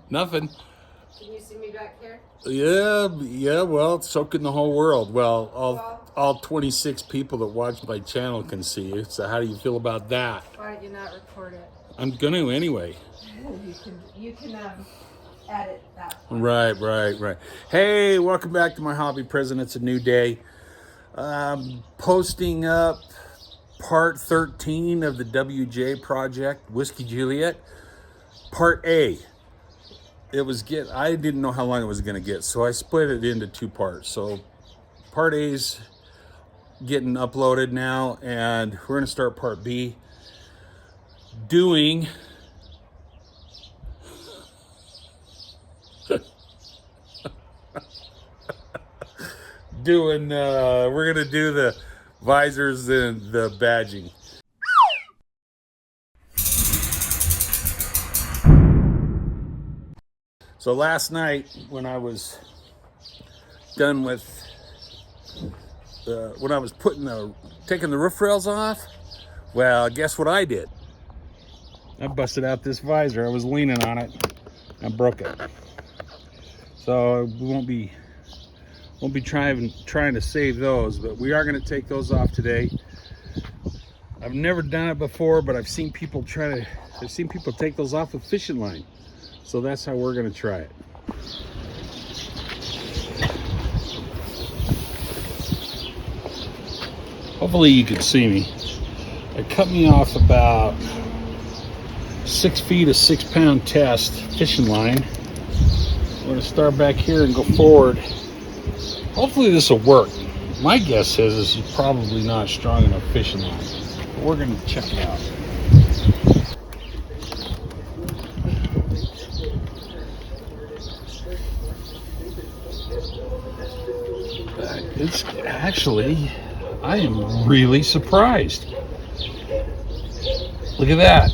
Nothing. Can you see me back here? Yeah, well, so can the whole world. Well, all 26 people that watch my channel can see you. So how do you feel about that? Why did you not record it? I'm gonna anyway. You can edit that. Right. Hey, welcome back to my hobby prison. It's a new day. Posting up part 13 of the WJ project, Whiskey Juliet, part A. I didn't know how long it was gonna get, so I split it into two parts. So part A's getting uploaded now, and we're gonna start part B doing we're gonna do the visors and the badging. So last night when I was done with when I was taking the roof rails off, well, guess what I did? I busted out this visor. I was leaning on it. I broke it. So we won't be trying to save those, but we are going to take those off today. I've never done it before, but I've seen people take those off with fishing line. So that's how we're going to try it. Hopefully you can see me. It cut me off about 6 feet of 6-pound test fishing line. We're going to start back here and go forward. Hopefully this will work. My guess is it's probably not strong enough fishing line. But we're going to check it out. It's actually, I am really surprised. Look at that.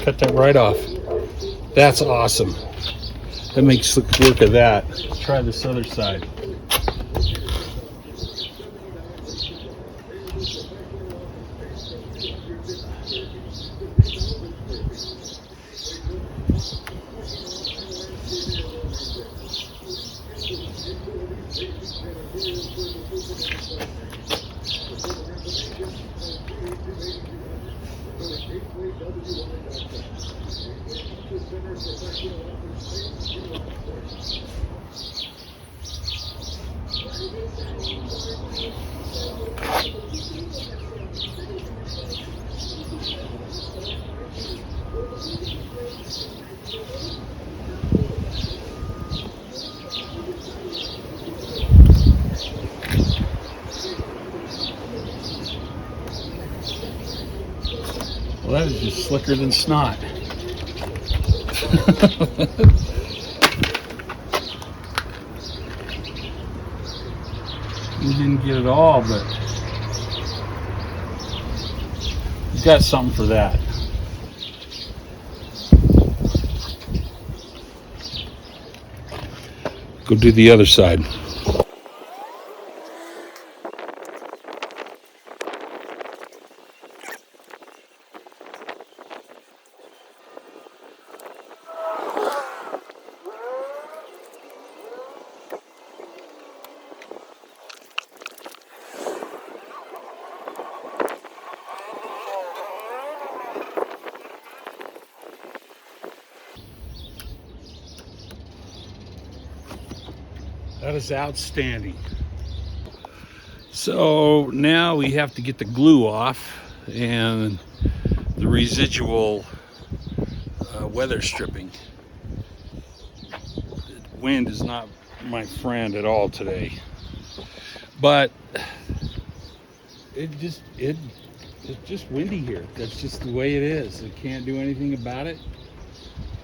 Cut that right off. That's awesome. That makes quick work of that. Let's try this other side. Well, that is just slicker than snot. You didn't get it all, but you got something for that. Go do the other side. That is outstanding. So now we have to get the glue off and the residual weather stripping. The wind is not my friend at all today, but it's just windy here. That's just the way it is. I can't do anything about it.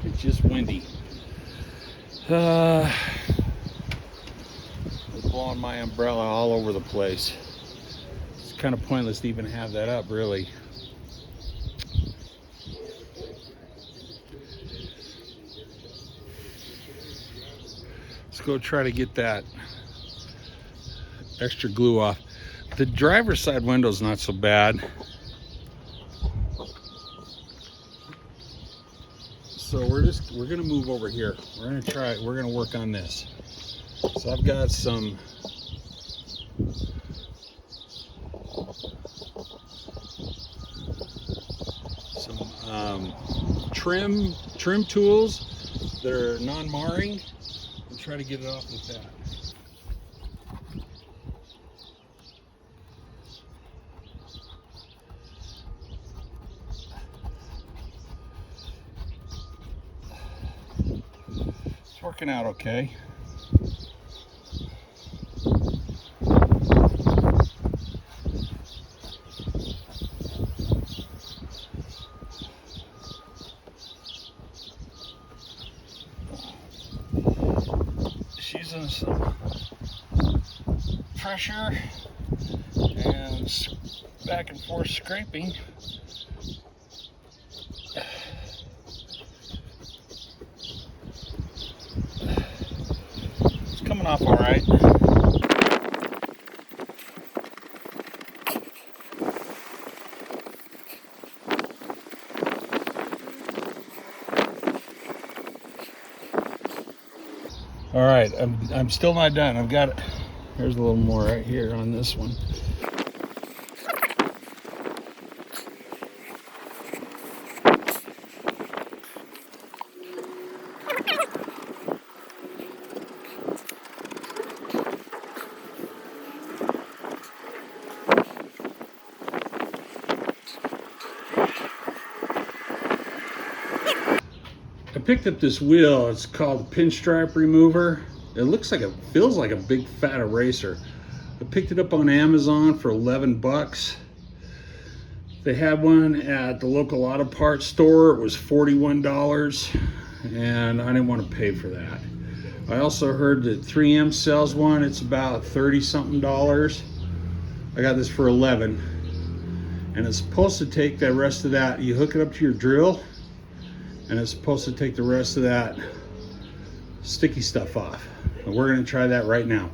It's just windy. Blowing my umbrella all over the place. It's kind of pointless to even have that up, really. Let's go try to get that extra glue off. The driver's side window's not so bad. So we're gonna move over here. We're gonna work on this. So I've got some trim tools that are non-marring, and try to get it off with that. It's working out okay. She's using some pressure and back and forth scraping. It's coming off all right. All right, I'm still not done. I've got it. There's a little more right here on this one. I picked up this wheel. It's called a pinstripe remover. It feels like a big fat eraser. I picked it up on Amazon for 11 bucks. They had one at the local auto parts store. It was $41, and I didn't want to pay for that. I also heard that 3M sells one. It's about 30 something dollars. I got this for 11, and it's supposed to take the rest of that. You hook it up to your drill, and it's supposed to take the rest of that sticky stuff off. And we're gonna try that right now.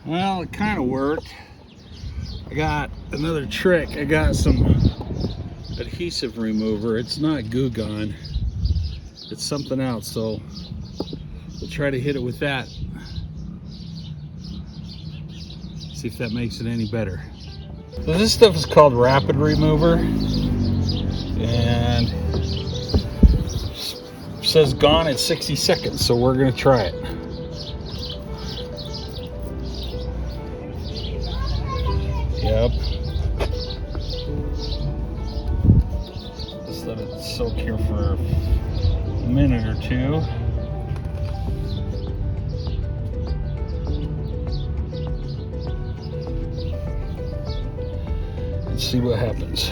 Well, it kind of worked. I got another trick. I got some adhesive remover. It's not Goo Gone. It's something else, so we'll try to hit it with that. See if that makes it any better. So this stuff is called Rapid Remover, and it says gone at 60 seconds, so we're gonna try it. Yep. Just let it soak here for a minute or two. Let's see what happens.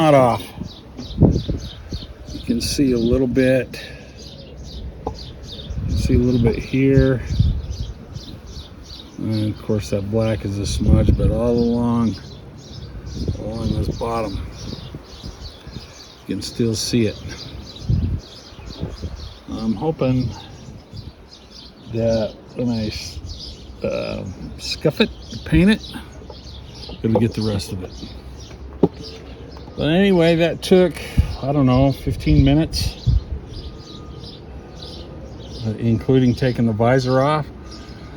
not off. You can see a little bit. See a little bit here. And of course that black is a smudge, but all along this bottom, you can still see it. I'm hoping that when I scuff it, paint it, it'll get the rest of it. But anyway, that took, I don't know, 15 minutes, including taking the visor off.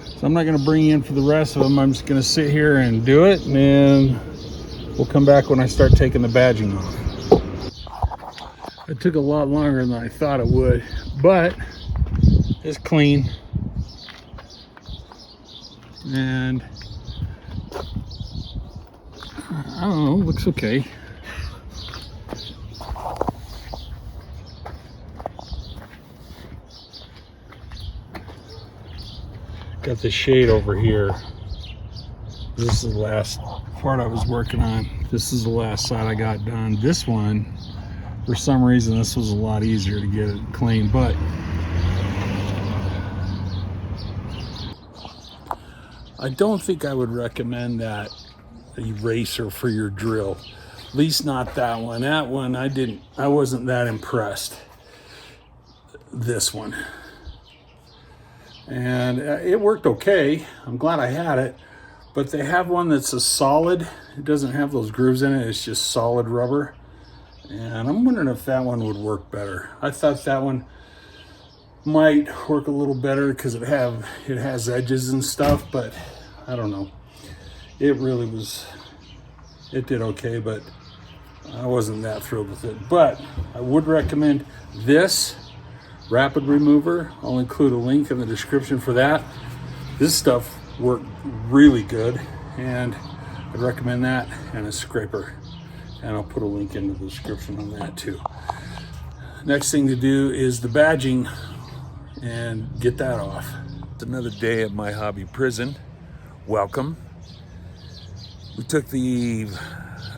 So I'm not going to bring you in for the rest of them. I'm just going to sit here and do it, and then we'll come back when I start taking the badging off. It took a lot longer than I thought it would, but it's clean. And I don't know, looks okay. Got the shade over here. This is the last part I was working on. This is the last side I got done. This one, for some reason, this was a lot easier to get it clean, but I don't think I would recommend that eraser for your drill. At least not that one. That one I wasn't that impressed. This one. And it worked okay. I'm glad I had it. But they have one that's a solid. It doesn't have those grooves in it. It's just solid rubber. And I'm wondering if that one would work better. I thought that one might work a little better because it has edges and stuff, but I don't know. It did okay, but I wasn't that thrilled with it. But I would recommend this rapid remover. I'll include a link in the description for that. This stuff worked really good, and I'd recommend that, and a scraper. And I'll put a link in the description on that too. Next thing to do is the badging and get that off. It's another day at my hobby prison. Welcome. We took the,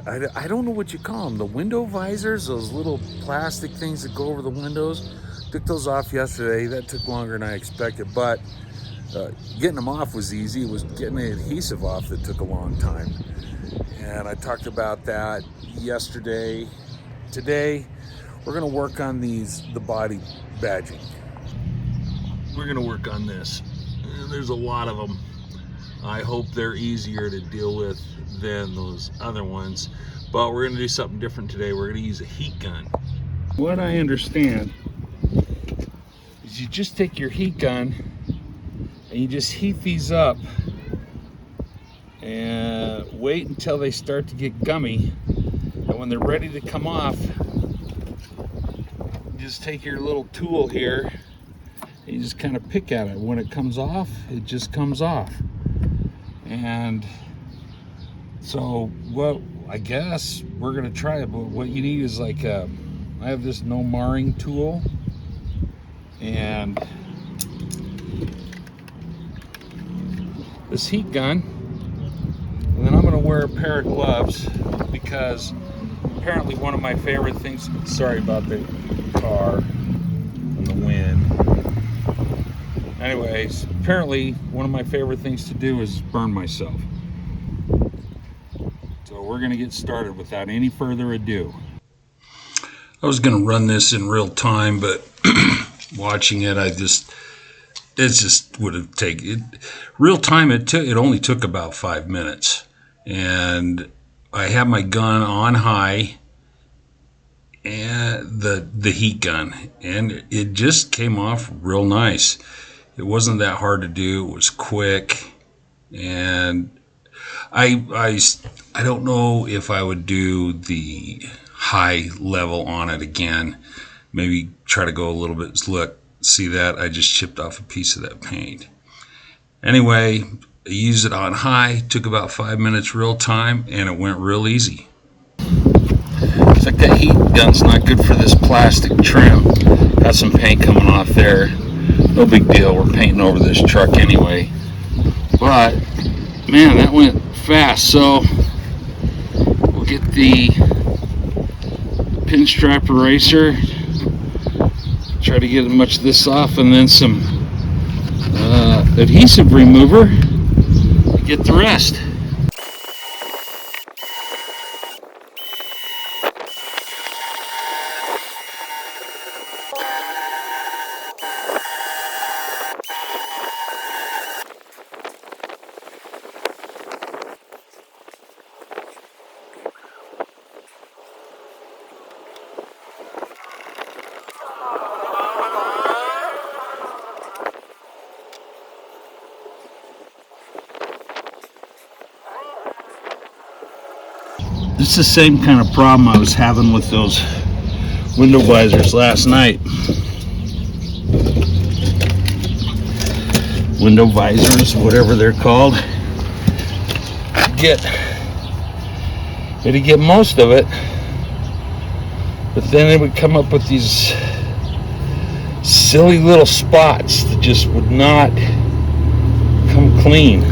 I don't know what you call them, the window visors, those little plastic things that go over the windows. Took those off yesterday. That took longer than I expected, but getting them off was easy. It was getting the adhesive off that took a long time. And I talked about that yesterday. Today, we're gonna work on the body badging. We're gonna work on this. There's a lot of them. I hope they're easier to deal with than those other ones, but we're gonna do something different today. We're gonna use a heat gun. What I understand is you just take your heat gun and you just heat these up and wait until they start to get gummy, and when they're ready to come off, you just take your little tool here and you just kind of pick at it. When it comes off, it just comes off. And so, well, I guess we're gonna try it, but what you need is like I have this no marring tool, and this heat gun, and then I'm gonna wear a pair of gloves because apparently one of my favorite things, sorry about the car and the wind. Anyways, apparently one of my favorite things to do is burn myself. So we're gonna get started without any further ado. I was gonna run this in real time, but watching it, it just would have taken real time. It only took about 5 minutes, and I have my gun on high and the heat gun, and it just came off real nice. It wasn't that hard to do. It was quick, and I don't know if I would do the high level on it again. Maybe try to go a little bit. Look, see that? I just chipped off a piece of that paint. Anyway, I used it on high. Took about 5 minutes real time, and it went real easy. Looks like that heat gun's not good for this plastic trim. Got some paint coming off there. No big deal. We're painting over this truck anyway. But man, that went fast. So we'll get the pinstripe eraser. Try to get as much of this off, and then some adhesive remover to get the rest. This is the same kind of problem I was having with those window visors last night. Window visors, whatever they're called. It'd get most of it, but then it would come up with these silly little spots that just would not come clean.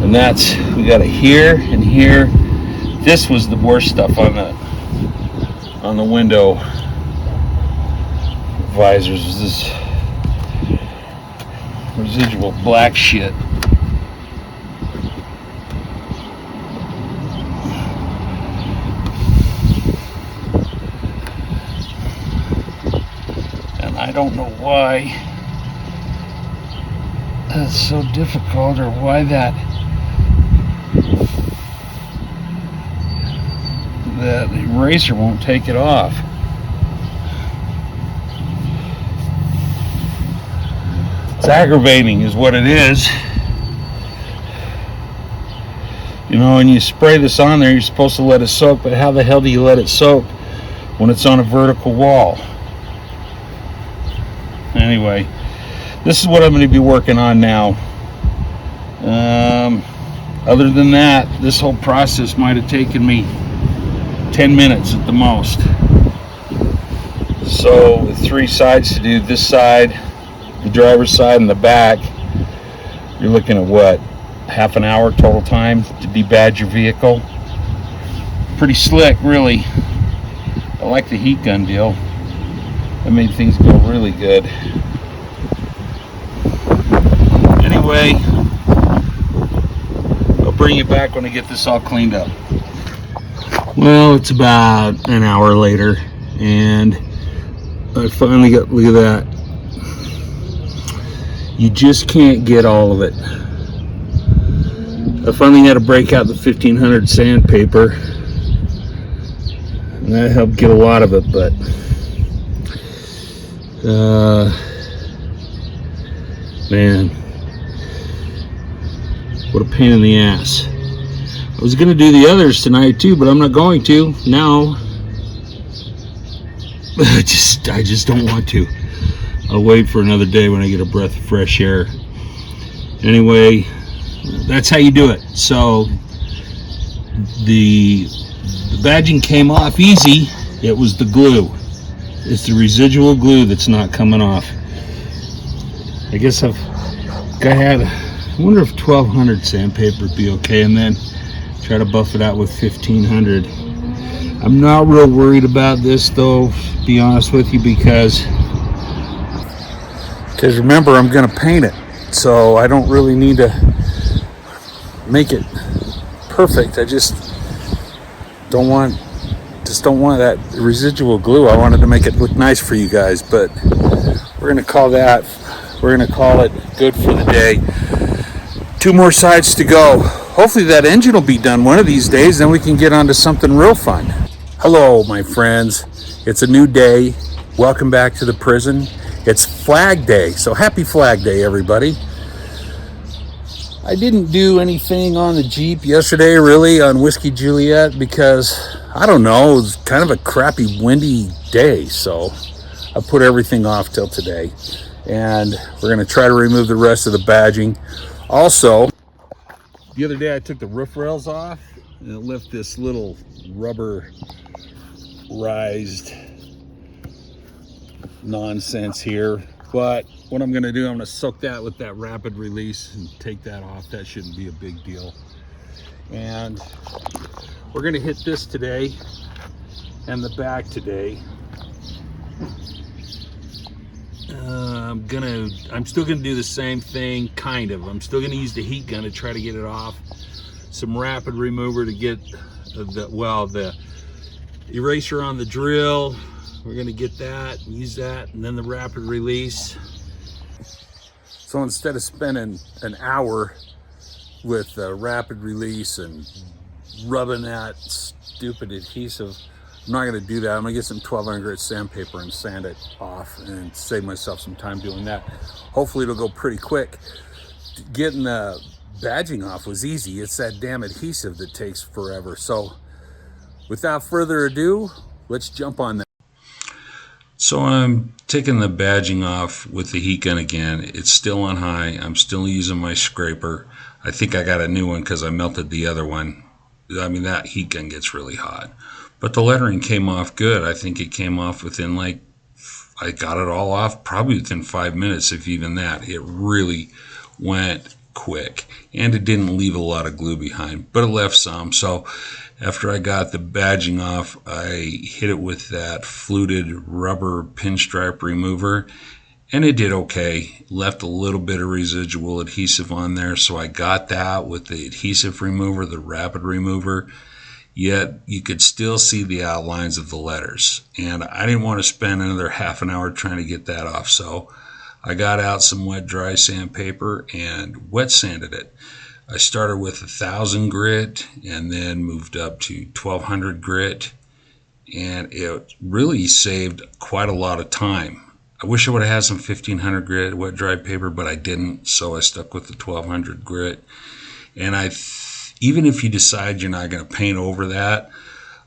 And that's, we got it here and here. This was the worst stuff on the window visors. This residual black shit. And I don't know why that's so difficult, or why that eraser won't take it off. It's aggravating is what it is. You know, when you spray this on there, you're supposed to let it soak, but how the hell do you let it soak when it's on a vertical wall? Anyway, this is what I'm going to be working on now. Other than that, this whole process might have taken me 10 minutes at the most. So with 3 sides to do, this side, the driver's side, and the back, you're looking at what, half an hour total time to debadge your vehicle. Pretty slick, really. I like the heat gun deal. That made things go really good. Anyway, I'll bring you back when I get this all cleaned up. Well, it's about an hour later, and I finally got, look at that. You just can't get all of it. I finally had to break out the 1500 sandpaper, and that helped get a lot of it, but man, what a pain in the ass. I was gonna do the others tonight too, but I'm not going to now. I just don't want to. I'll wait for another day when I get a breath of fresh air. Anyway, that's how you do it. So the badging came off easy. It was the glue. It's the residual glue that's not coming off. I guess I wonder if 1200 sandpaper would be okay, and then try to buff it out with 1500. I'm not real worried about this though, to be honest with you, because remember, I'm going to paint it, so I don't really need to make it perfect. I just don't want that residual glue. I wanted to make it look nice for you guys, but we're going to call it good for the day. 2 more sides to go. Hopefully that engine will be done one of these days, then we can get on to something real fun. Hello, my friends. It's a new day. Welcome back to the prison. It's Flag Day, so happy Flag Day, everybody. I didn't do anything on the Jeep yesterday, really, on Whiskey Juliet, because, I don't know, it was kind of a crappy, windy day, so I put everything off till today. And we're going to try to remove the rest of the badging. Also, the other day I took the roof rails off, and it left this little rubberized nonsense here. But what I'm going to do, I'm going to soak that with that rapid release and take that off. That shouldn't be a big deal. And we're going to hit this today and the back today. I'm still gonna do the same thing, kind of. I'm still gonna use the heat gun to try to get it off. Some rapid remover to get the eraser on the drill. We're gonna get that, use that, and then the rapid release. So instead of spending an hour with rapid release and rubbing that stupid adhesive, I'm not gonna do that. I'm gonna get some 1200 grit sandpaper and sand it off and save myself some time doing that. Hopefully it'll go pretty quick. Getting the badging off was easy. It's that damn adhesive that takes forever. So without further ado, let's jump on that. So I'm taking the badging off with the heat gun again. It's still on high. I'm still using my scraper. I think I got a new one because I melted the other one. I mean, that heat gun gets really hot. But the lettering came off good. I think it came off within I got it all off probably within 5 minutes, if even that. It really went quick. And it didn't leave a lot of glue behind, but it left some. So after I got the badging off, I hit it with that fluted rubber pinstripe remover, and it did okay. Left a little bit of residual adhesive on there, so I got that with the adhesive remover, the rapid remover. Yet you could still see the outlines of the letters, and I didn't want to spend another half an hour trying to get that off, so I got out some wet dry sandpaper and wet sanded it. I started with 1000 grit and then moved up to 1200 grit, and it really saved quite a lot of time. I wish I would have had some 1500 grit wet dry paper, but I didn't, so I stuck with the 1200 grit. And even if you decide you're not going to paint over that,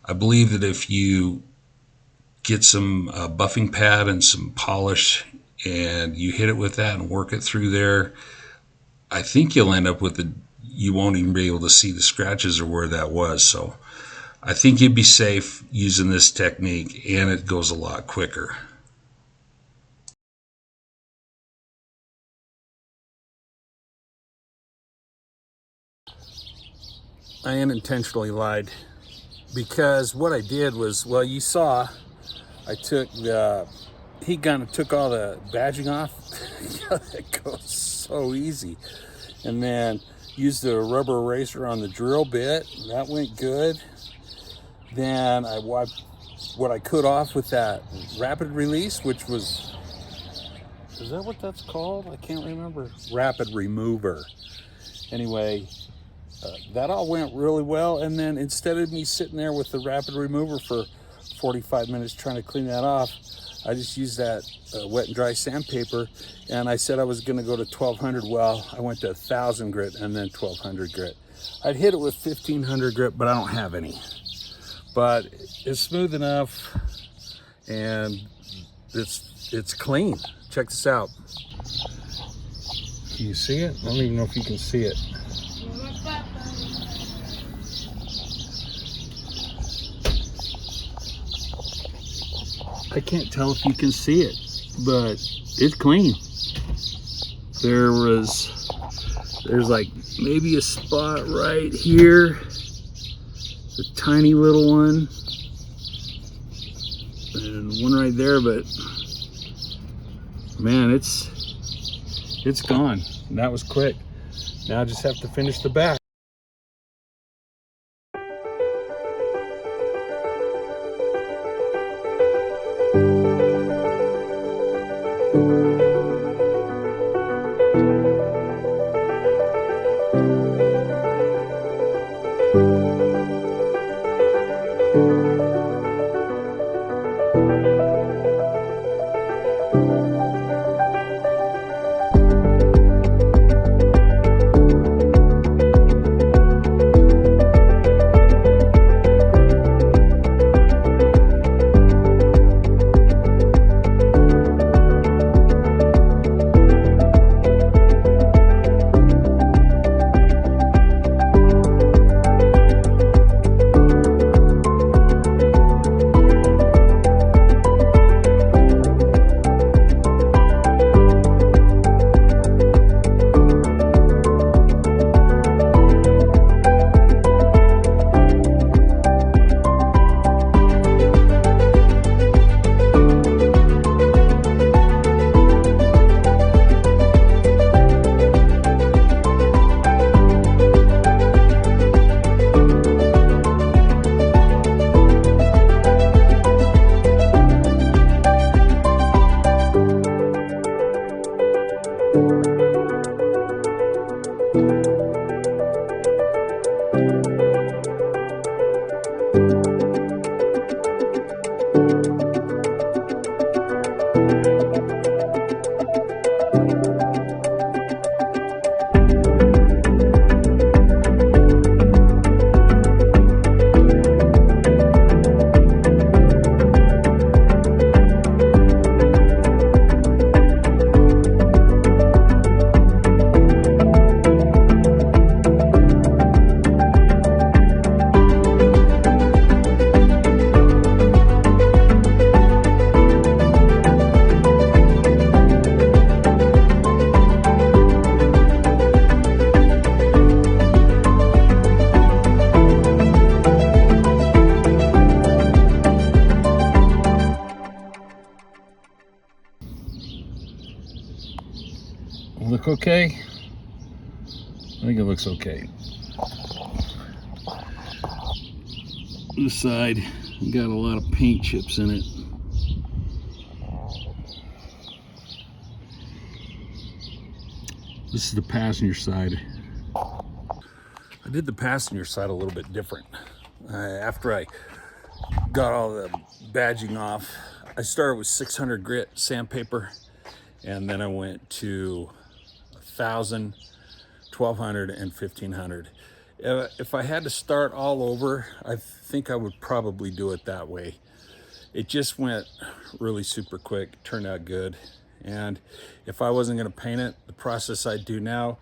I believe that if you get some buffing pad and some polish and you hit it with that and work it through there, I think you'll end up with you won't even be able to see the scratches or where that was. So I think you'd be safe using this technique, and it goes a lot quicker. I unintentionally lied, because what I did was, well, you saw, I took the heat gun and took all the badging off. It goes so easy. And then used the rubber eraser on the drill bit. That went good. Then I wiped what I could off with that rapid release, which was, is that what that's called? I can't remember. Rapid remover. Anyway, that all went really well. And then instead of me sitting there with the rapid remover for 45 minutes trying to clean that off, I just used that wet and dry sandpaper, and I said I was going to go to 1200. Well, I went to 1000 grit and then 1200 grit. I'd hit it with 1500 grit, but I don't have any. But it's smooth enough, and it's clean. Check this out. Can you see it? I don't even know if you can see it. I can't tell if you can see it, but it's clean. There's like maybe a spot right here, a tiny little one, and one right there, but man, it's gone. That was quick. Now I just have to finish the back. look okay? I think it looks okay. This side got a lot of paint chips in it. This is the passenger side. I did the passenger side a little bit different. After I got all the badging off, I started with 600 grit sandpaper, and then I went to 1,000, 1,200, and 1,500. If I had to start all over, I think I would probably do it that way. It just went really super quick, turned out good. And if I wasn't gonna paint it, the process I do now,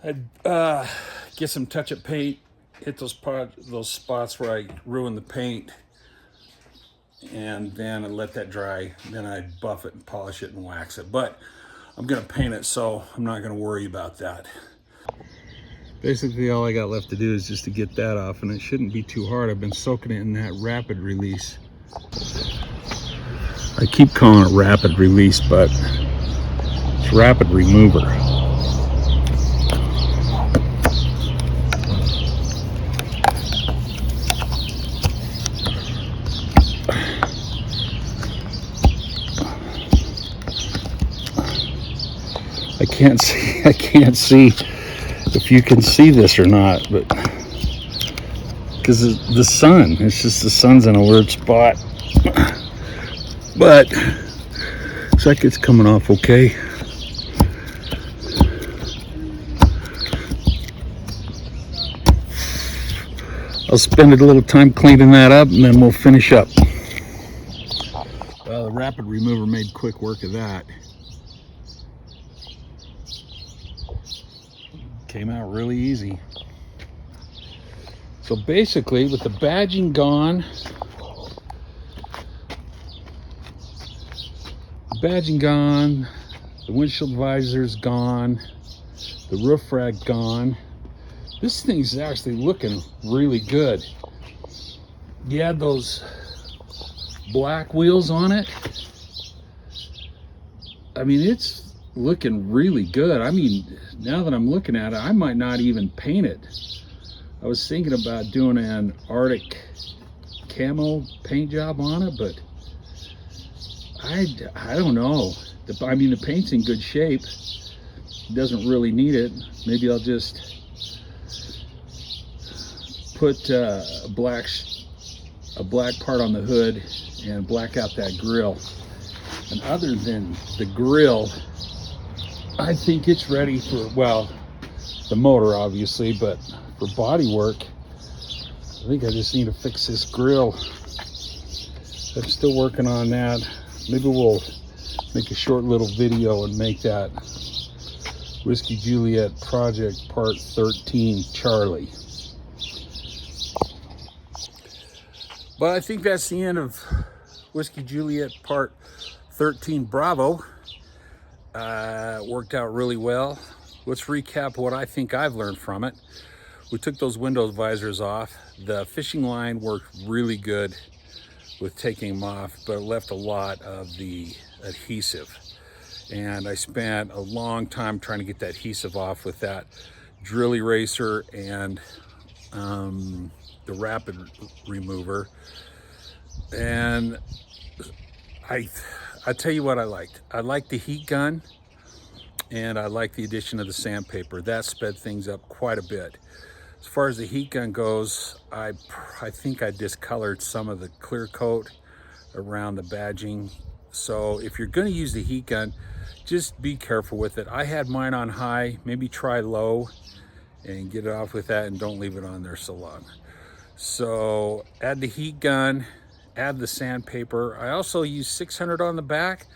I'd get some touch-up paint, hit those spots where I ruined the paint, and then I'd let that dry. Then I'd buff it and polish it and wax it. But I'm gonna paint it, so I'm not gonna worry about that. Basically, all I got left to do is just to get that off, and it shouldn't be too hard. I've been soaking it in that rapid release. I keep calling it rapid release, but it's rapid remover. I can't see if you can see this or not, but because the sun, it's just the sun's in a weird spot. But looks like it's coming off okay. I'll spend a little time cleaning that up, and then we'll finish up. Well, the rapid remover made quick work of that. Came out really easy. So basically, with the badging gone, the windshield visors gone, the roof rack gone, this thing's actually looking really good. You had those black wheels on it. I mean, it's looking really good. I mean, now that I'm looking at it, I might not even paint it. I was thinking about doing an Arctic camo paint job on it, but I don't know. I mean, the paint's in good shape. It doesn't really need it. Maybe I'll just put a black part on the hood and black out that grill. And other than the grill, I think it's ready for, well, the motor obviously, but for body work, I think I just need to fix this grill. I'm still working on that. Maybe we'll make a short little video and make that Whiskey Juliet project part 13 Charlie. But I think that's the end of Whiskey Juliet part 13 Bravo. Worked out really well. Let's recap what I think I've learned from it. We took those window visors off. The fishing line worked really good with taking them off, but it left a lot of the adhesive. And I spent a long time trying to get that adhesive off with that drill eraser and the rapid remover. And I tell you what I liked. I liked the heat gun, and I liked the addition of the sandpaper. That sped things up quite a bit. As far as the heat gun goes, I think I discolored some of the clear coat around the badging. So if you're going to use the heat gun, just be careful with it. I had mine on high. Maybe try low and get it off with that, and don't leave it on there so long. So add the heat gun, add the sandpaper. I also use 600 on the back.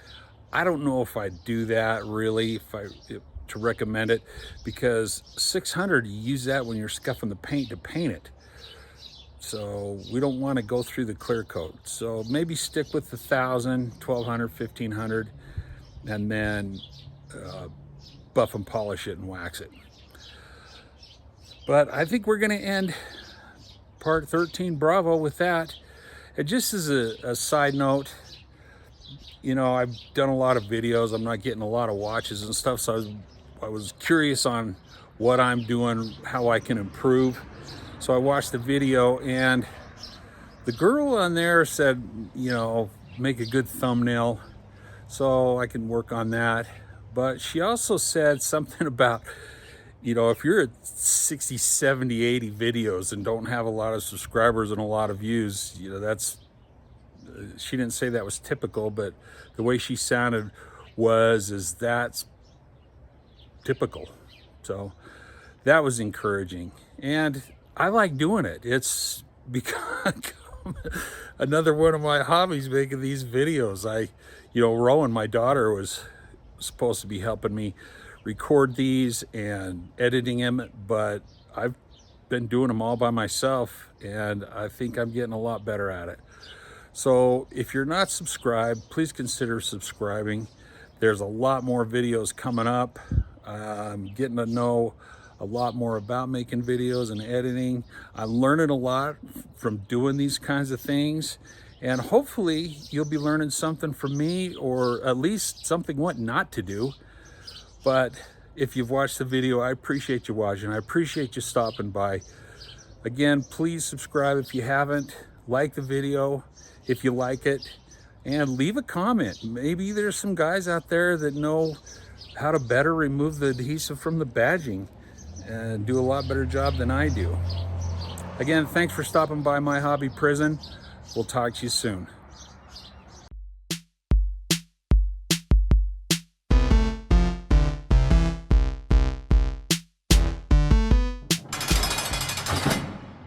I don't know if I do that really, to recommend it, because 600, you use that when you're scuffing the paint to paint it. So we don't want to go through the clear coat. So maybe stick with the 1,000, 1,200, 1,500, and then buff and polish it and wax it. But I think we're going to end part 13 Bravo with that. And just as a side note, you know, I've done a lot of videos. I'm not getting a lot of watches and stuff, so I was curious on what I'm doing, how I can improve. So I watched the video, and the girl on there said, you know, make a good thumbnail, so I can work on that. But she also said something about, you know, if you're at 60, 70, 80 videos and don't have a lot of subscribers and a lot of views, you know, that's, she didn't say that was typical, but the way she sounded is that's typical. So that was encouraging, and I like doing it. It's become another one of my hobbies, making these videos. You know, Rowan, my daughter, was supposed to be helping me record these and editing them, but I've been doing them all by myself, and I think I'm getting a lot better at it. So if you're not subscribed, please consider subscribing. There's a lot more videos coming up. I'm getting to know a lot more about making videos and editing. I'm learning a lot from doing these kinds of things, and hopefully you'll be learning something from me, or at least something what not to do. But if you've watched the video, I appreciate you watching. I appreciate you stopping by. Again, please subscribe if you haven't. Like the video if you like it, and leave a comment. Maybe there's some guys out there that know how to better remove the adhesive from the badging and do a lot better job than I do. Again, thanks for stopping by My Hobby Prison. We'll talk to you soon.